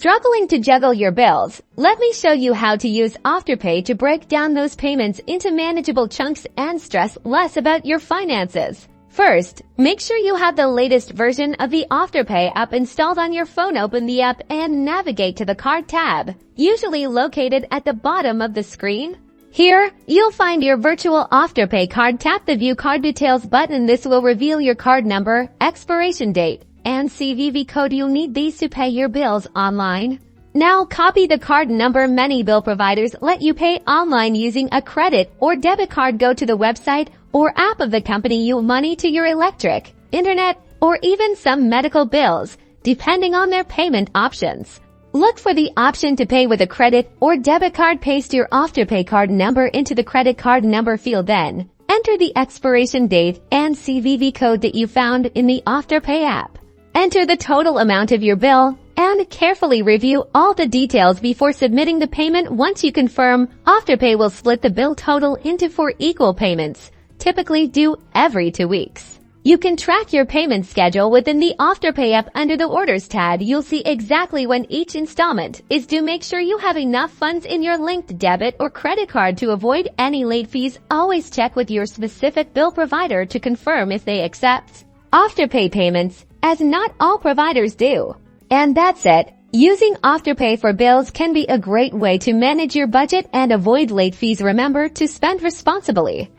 Struggling to juggle your bills? Let me show you how to use Afterpay to break down those payments into manageable chunks and stress less about your finances. First, make sure you have the latest version of the Afterpay app installed on your phone. Open the app and navigate to the Card tab, usually located at the bottom of the screen. Here, you'll find your virtual Afterpay card. Tap the View Card Details button. This will reveal your card number, expiration date, and CVV code. You'll need these to pay your bills online. Now copy the card number. Many bill providers let you pay online using a credit or debit card. Go to the website or app of the company you money to your electric, internet, or even some medical bills, depending on their payment options. Look for the option to pay with a credit or debit card. Paste your Afterpay card number into the credit card number field. Then enter the expiration date and CVV code that you found in the Afterpay app. Enter the total amount of your bill and carefully review all the details before submitting the payment. Once you confirm, Afterpay will split the bill total into 4 equal payments, typically due every 2 weeks. You can track your payment schedule within the Afterpay app. Under the Orders tab, you'll see exactly when each installment is due. Make sure you have enough funds in your linked debit or credit card to avoid any late fees. Always check with your specific bill provider to confirm if they accept Afterpay payments, as not all providers do. And that's it. Using Afterpay for bills can be a great way to manage your budget and avoid late fees. Remember to spend responsibly.